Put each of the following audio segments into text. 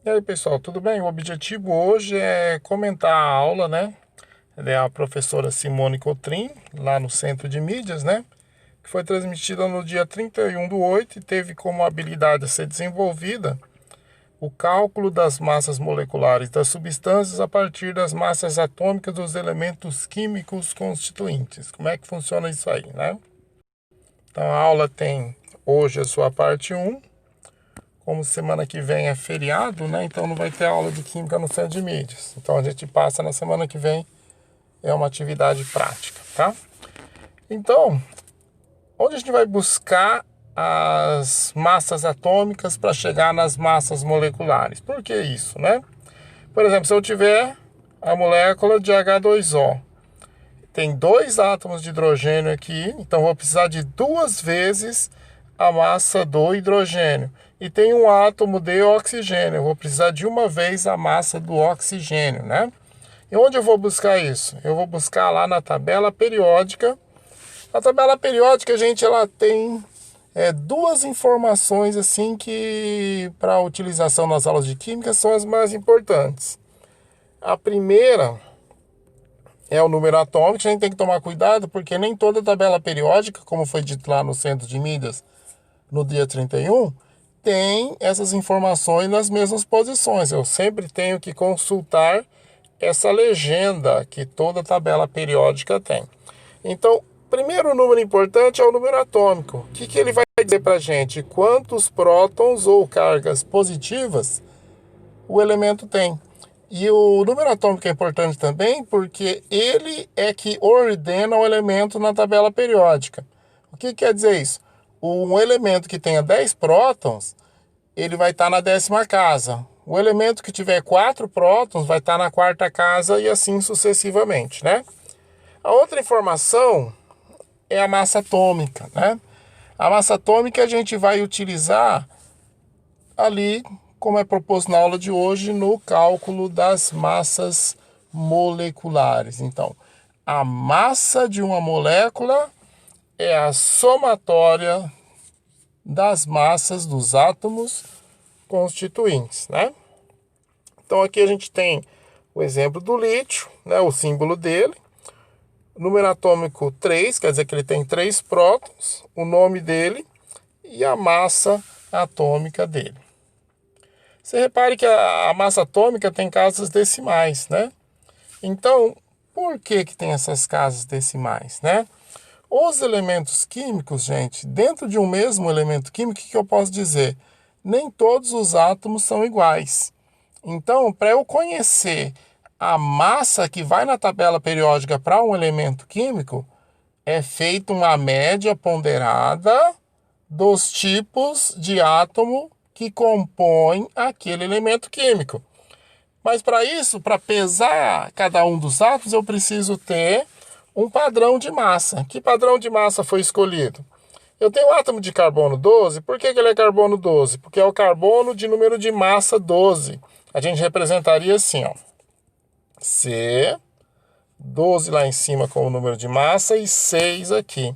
E aí, pessoal, tudo bem? O objetivo hoje é comentar a aula, né? Da professora Simone Cotrim, lá no Centro de Mídias, né? Que foi transmitida no dia 31/8 e teve como habilidade a ser desenvolvida o cálculo das massas moleculares das substâncias a partir das massas atômicas dos elementos químicos constituintes. Como é que funciona isso aí, né? Então, a aula tem hoje a sua parte um. Como semana que vem é feriado, né? Então não vai ter aula de química no centro de mídias. Então a gente passa na semana que vem, é uma atividade prática, tá? Então, onde a gente vai buscar as massas atômicas para chegar nas massas moleculares? Por que isso, né? Por exemplo, se eu tiver a molécula de H2O, tem dois átomos de hidrogênio aqui, então vou precisar de duas vezes a massa do hidrogênio. E tem um átomo de oxigênio, eu vou precisar de uma vez a massa do oxigênio, né? E onde eu vou buscar isso? Eu vou buscar lá na tabela periódica. A tabela periódica, gente, ela tem duas informações assim que para utilização nas aulas de química são as mais importantes. A primeira é o número atômico. A gente tem que tomar cuidado porque nem toda tabela periódica, como foi dito lá no Centro de Mídias no dia 31, tem essas informações nas mesmas posições. Eu sempre tenho que consultar essa legenda que toda tabela periódica tem. Então, primeiro número importante é o número atômico. O que ele vai dizer para a gente? Quantos prótons ou cargas positivas o elemento tem. E o número atômico é importante também porque ele é que ordena o elemento na tabela periódica. O que quer dizer isso? Um elemento que tenha 10 prótons, ele vai estar na 10ª casa. O elemento que tiver 4 prótons vai estar na 4ª casa e assim sucessivamente, né? A outra informação é a massa atômica, né? A massa atômica a gente vai utilizar ali, como é proposto na aula de hoje, no cálculo das massas moleculares. Então, a massa de uma molécula é a somatória das massas dos átomos constituintes, né? Então aqui a gente tem o exemplo do lítio, né, o símbolo dele, número atômico 3, quer dizer que ele tem 3 prótons, o nome dele e a massa atômica dele. Você repare que a massa atômica tem casas decimais, né? Então, por que tem essas casas decimais, né? Os elementos químicos, gente, dentro de um mesmo elemento químico, o que eu posso dizer? Nem todos os átomos são iguais. Então, para eu conhecer a massa que vai na tabela periódica para um elemento químico, é feita uma média ponderada dos tipos de átomo que compõem aquele elemento químico. Mas para isso, para pesar cada um dos átomos, eu preciso ter um padrão de massa. Que padrão de massa foi escolhido? Eu tenho o átomo de carbono 12. Por que ele é carbono 12? Porque é o carbono de número de massa 12. A gente representaria assim, ó. C, 12 lá em cima como número de massa e 6 aqui.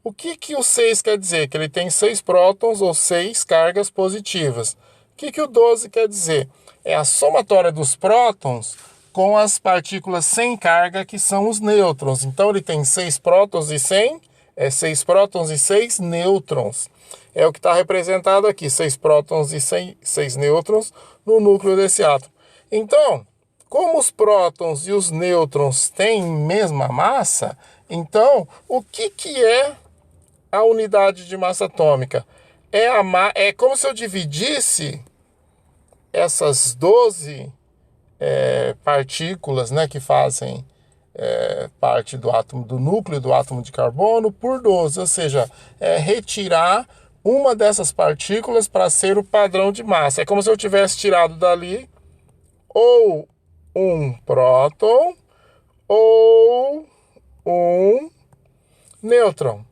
O que o 6 quer dizer? Que ele tem 6 prótons ou 6 cargas positivas. O que o 12 quer dizer? É a somatória dos prótons com as partículas sem carga, que são os nêutrons. Então ele tem 6 prótons e 6 prótons e 6 nêutrons. É o que está representado aqui, 6 prótons e 6 nêutrons no núcleo desse átomo. Então, como os prótons e os nêutrons têm mesma massa, então o que é a unidade de massa atômica? É como se eu dividisse essas 12 partículas, né, que fazem parte do átomo, do núcleo do átomo de carbono por 12, ou seja, retirar uma dessas partículas para ser o padrão de massa. É como se eu tivesse tirado dali ou um próton ou um nêutron.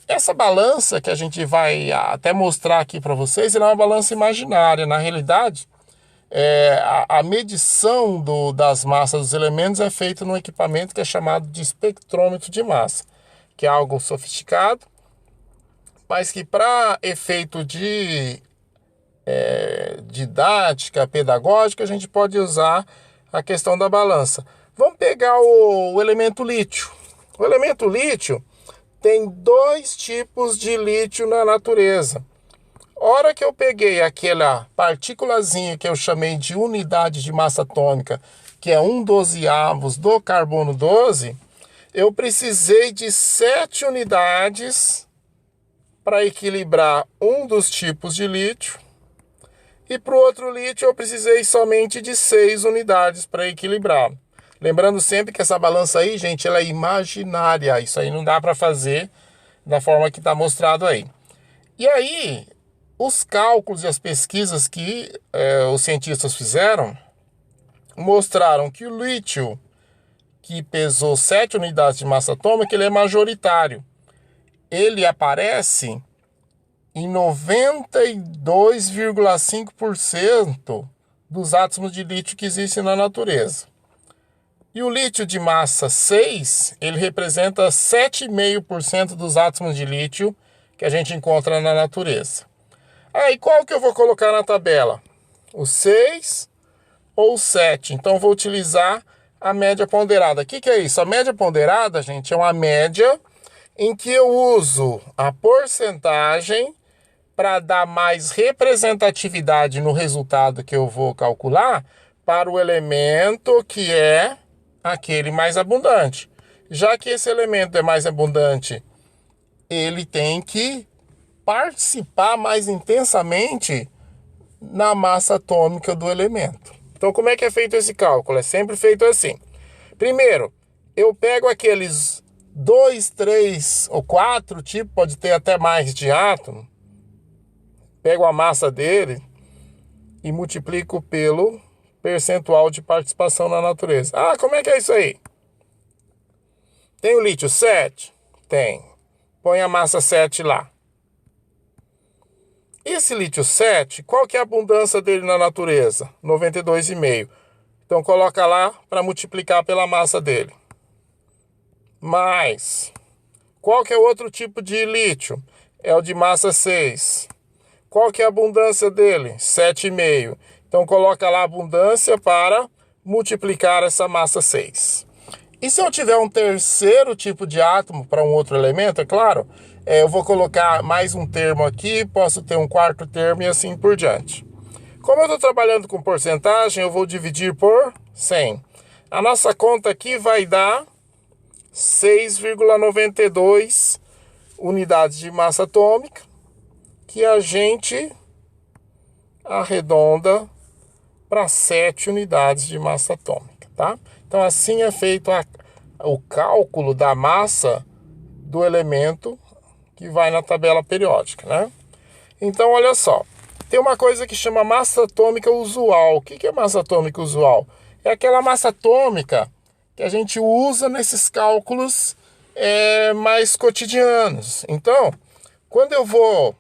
Essa balança que a gente vai até mostrar aqui para vocês, ela é uma balança imaginária. Na realidade, a medição das massas dos elementos é feita num equipamento que é chamado de espectrômetro de massa, que é algo sofisticado, mas que para efeito de didática, pedagógica, a gente pode usar a questão da balança. Vamos pegar o elemento lítio. O elemento lítio tem dois tipos de lítio na natureza. Hora que eu peguei aquela partículazinha que eu chamei de unidade de massa atômica, que é 1/12 do carbono 12, eu precisei de 7 unidades para equilibrar um dos tipos de lítio. E para o outro lítio eu precisei somente de 6 unidades para equilibrar. Lembrando sempre que essa balança aí, gente, ela é imaginária. Isso aí não dá para fazer da forma que está mostrado aí. E aí, os cálculos e as pesquisas que os cientistas fizeram mostraram que o lítio, que pesou 7 unidades de massa atômica, ele é majoritário. Ele aparece em 92,5% dos átomos de lítio que existem na natureza. E o lítio de massa 6, ele representa 7,5% dos átomos de lítio que a gente encontra na natureza. Aí, qual que eu vou colocar na tabela? O 6 ou o 7? Então, vou utilizar a média ponderada. O que é isso? A média ponderada, gente, é uma média em que eu uso a porcentagem para dar mais representatividade no resultado que eu vou calcular para o elemento que é aquele mais abundante. Já que esse elemento é mais abundante, ele tem que participar mais intensamente na massa atômica do elemento. Então, como é que é feito esse cálculo? É sempre feito assim. Primeiro, eu pego aqueles 2, 3 ou 4 tipos, pode ter até mais de átomo, pego a massa dele e multiplico pelo percentual de participação na natureza. Ah, como é que é isso aí? Tem o lítio 7? Tem. Põe a massa 7 lá. Esse lítio 7, qual que é a abundância dele na natureza? 92,5. Então coloca lá para multiplicar pela massa dele. Mais. Qual que é o outro tipo de lítio? É o de massa 6. Qual que é a abundância dele? 7,5. Então coloca lá a abundância para multiplicar essa massa 6. E se eu tiver um terceiro tipo de átomo para um outro elemento, é claro, eu vou colocar mais um termo aqui, posso ter um quarto termo e assim por diante. Como eu estou trabalhando com porcentagem, eu vou dividir por 100. A nossa conta aqui vai dar 6,92 unidades de massa atômica, que a gente arredonda para 7 unidades de massa atômica, tá? Então assim é feito o cálculo da massa do elemento que vai na tabela periódica, né? Então olha só, tem uma coisa que chama massa atômica usual. O que é massa atômica usual? É aquela massa atômica que a gente usa nesses cálculos mais cotidianos. Então, quando eu vou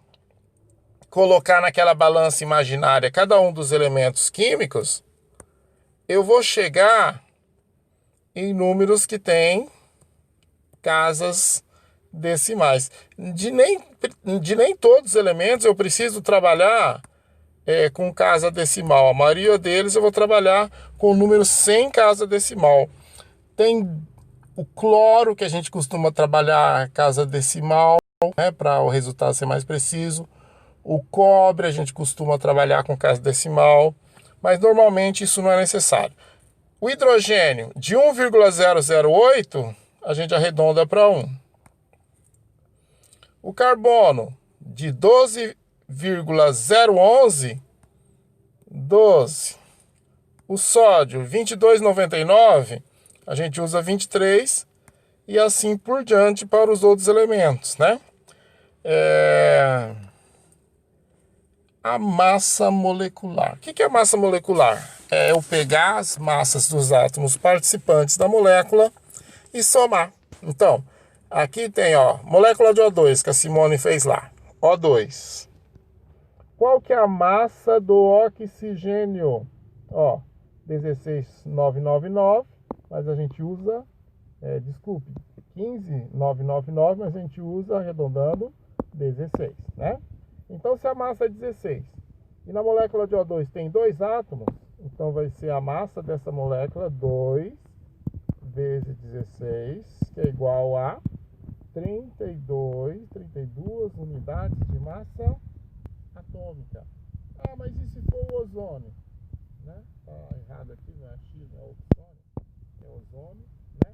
colocar naquela balança imaginária cada um dos elementos químicos, eu vou chegar em números que têm casas decimais. De nem todos os elementos eu preciso trabalhar com casa decimal. A maioria deles eu vou trabalhar com o número 100 casa decimal. Tem o cloro, que a gente costuma trabalhar casa decimal, né, para o resultado ser mais preciso. O cobre a gente costuma trabalhar com casa decimal, mas normalmente isso não é necessário. O hidrogênio de 1,008 a gente arredonda para 1. O carbono de 12,011, 12. O sódio 22,99, a gente usa 23 e assim por diante para os outros elementos, né? A massa molecular. O que é massa molecular? É eu pegar as massas dos átomos participantes da molécula e somar. Então, aqui tem, ó, molécula de O2 que a Simone fez lá. O2. Qual que é a massa do oxigênio? Ó, 16,999, mas a gente usa, 15,999, mas a gente usa arredondando 16, né? Então, se a massa é 16 E na molécula de O2 tem 2 átomos, então vai ser a massa dessa molécula 2 vezes 16, que é igual a 32 unidades de massa atômica. Ah, mas e se for o ozônio? Né? Tá errado aqui, não é X, não é ozônio, é ozônio, né?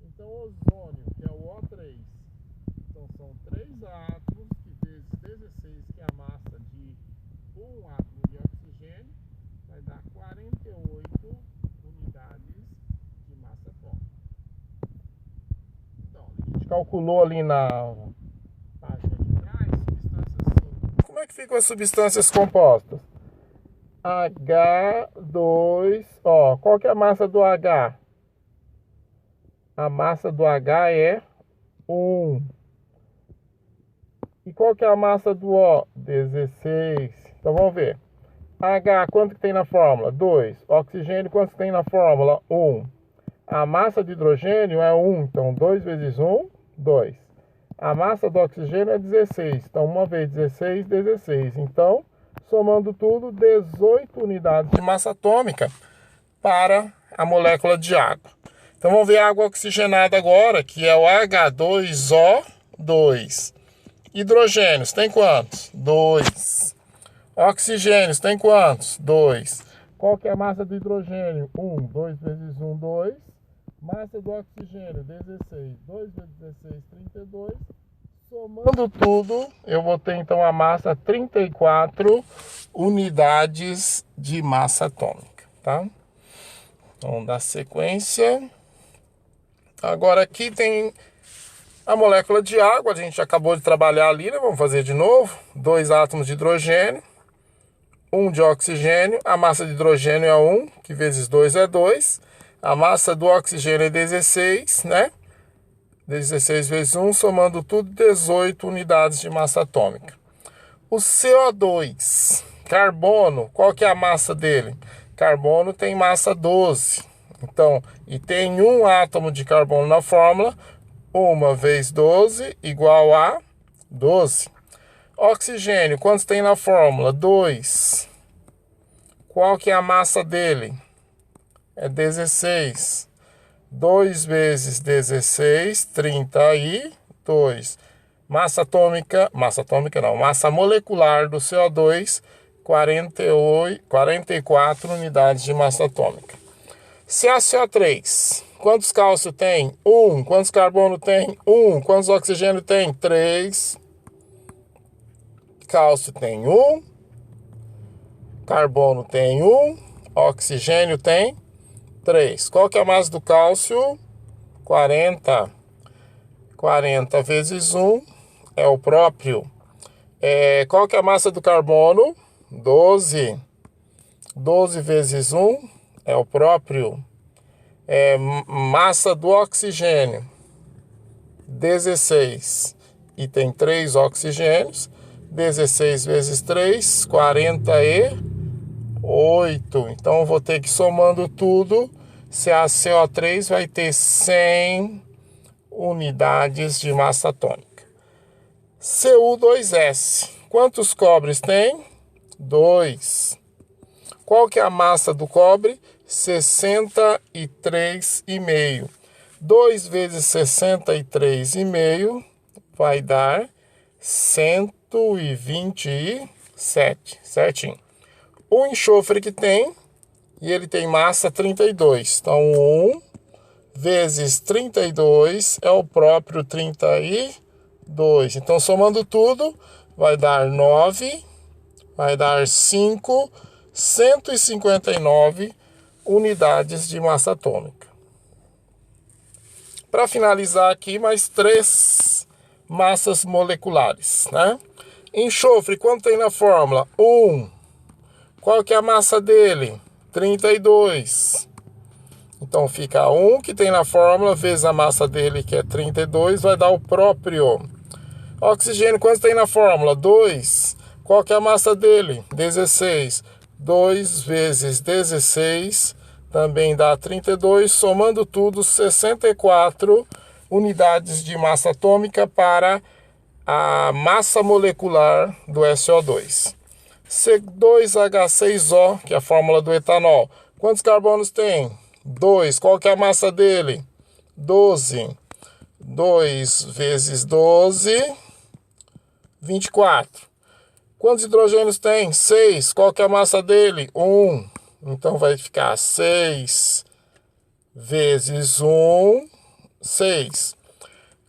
Então ozônio, que é o O3, então são 3 átomos, que vezes 16, que é a massa de um átomo de oxigênio, vai dar 48 unidades de massa atômica. Então, a gente calculou ali na página de trás, substâncias simples. Como é que ficam as substâncias compostas? H2, ó, qual que é a massa do H? A massa do H é 1. E qual que é a massa do O? 16. Então vamos ver. H, quanto que tem na fórmula? 2. Oxigênio, quanto que tem na fórmula? 1. A massa de hidrogênio é 1, então 2 vezes 1, 2. A massa do oxigênio é 16, então 1 vezes 16, 16. Então, somando tudo, 18 unidades de massa atômica para a molécula de água. Então vamos ver a água oxigenada agora, que é o H2O2. Hidrogênios tem quantos? 2. Oxigênios tem quantos? 2. Qual que é a massa do hidrogênio? 1. 2 vezes 1, 2. Massa do oxigênio, 16. 2 vezes 16, 32. Somando tudo, eu vou ter então a massa 34 unidades de massa atômica, tá? Então, vamos dar sequência. Agora aqui tem a molécula de água, a gente acabou de trabalhar ali, né? Vamos fazer de novo. 2 átomos de hidrogênio, 1 de oxigênio. A massa de hidrogênio é 1, que vezes 2 é 2. A massa do oxigênio é 16, né? 16 vezes 1, somando tudo, 18 unidades de massa atômica. O CO2, carbono, qual que é a massa dele? Carbono tem massa 12. Então, e tem um átomo de carbono na fórmula, 1 vezes 12 igual a 12. Oxigênio, quantos tem na fórmula? 2. Qual que é a massa dele? É 16. 2 vezes 16, 32. Massa molecular do CO2, 44 unidades de massa atômica. CaCO3, quantos cálcio tem? 1. Quantos carbono tem? 1. Quantos oxigênio tem? 3. Cálcio tem 1. Carbono tem 1. Oxigênio tem 3. Qual que é a massa do cálcio? 40. 40 vezes 1 é o próprio. Qual que é a massa do carbono? 12. 12 vezes 1 é o próprio. Massa do oxigênio, 16. E tem 3 oxigênios. 16 vezes 3, 48. Então eu vou ter que, somando tudo, CaCO3 vai ter 100 unidades de massa atômica. Cu2S, quantos cobres tem? 2. Qual que é a massa do cobre? 63,5. 2 vezes 63,5 vai dar 127, certinho. O enxofre que tem, e ele tem massa 32. Então, 1 vezes 32 é o próprio 32. Então, somando tudo, vai dar 9, vai dar 5, 159 unidades de massa atômica. Para finalizar aqui, mais 3 massas moleculares, né? Enxofre, quanto tem na fórmula? 1. Qual que é a massa dele? 32. Então fica 1 que tem na fórmula vezes a massa dele, que é 32, vai dar o próprio. Oxigênio, quanto tem na fórmula? 2. Qual que é a massa dele? 16. 2 vezes 16 também dá 32, somando tudo, 64 unidades de massa atômica para a massa molecular do SO2. C2H6O, que é a fórmula do etanol. Quantos carbonos tem? 2. Qual que é a massa dele? 12. 2 vezes 12, 24. Quantos hidrogênios tem? 6. Qual que é a massa dele? 1. Então vai ficar 6 vezes 1, 6.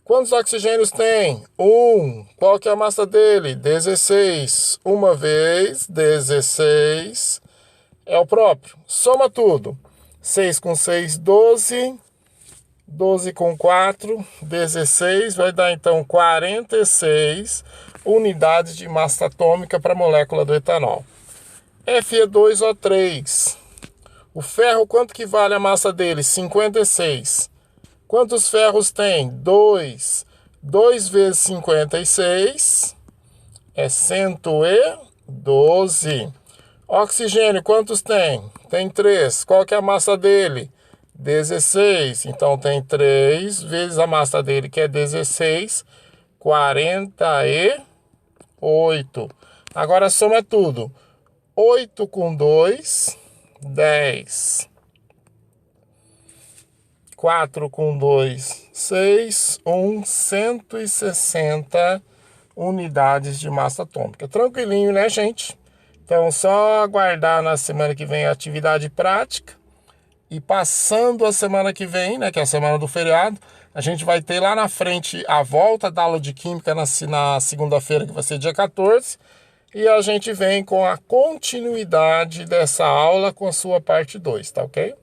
Quantos oxigênios tem? 1. Qual que é a massa dele? 16. 1 vez 16 é o próprio. Soma tudo. 6 com 6, 12. 12 com 4, 16. Vai dar então 46 unidades de massa atômica para a molécula do etanol. Fe2O3. O ferro, quanto que vale a massa dele? 56. Quantos ferros tem? 2. 2 vezes 56 é 112. Oxigênio, quantos tem? Tem 3. Qual que é a massa dele? 16. Então tem 3 vezes a massa dele, que é 16. 48. Agora soma tudo. 8 com 2, 10. 4 com 2, 6, 160 unidades de massa atômica. Tranquilinho, né, gente? Então, só aguardar na semana que vem a atividade prática. E passando a semana que vem, né, que é a semana do feriado, a gente vai ter lá na frente a volta da aula de Química na segunda-feira, que vai ser dia 14. E a gente vem com a continuidade dessa aula com a sua parte 2, tá ok?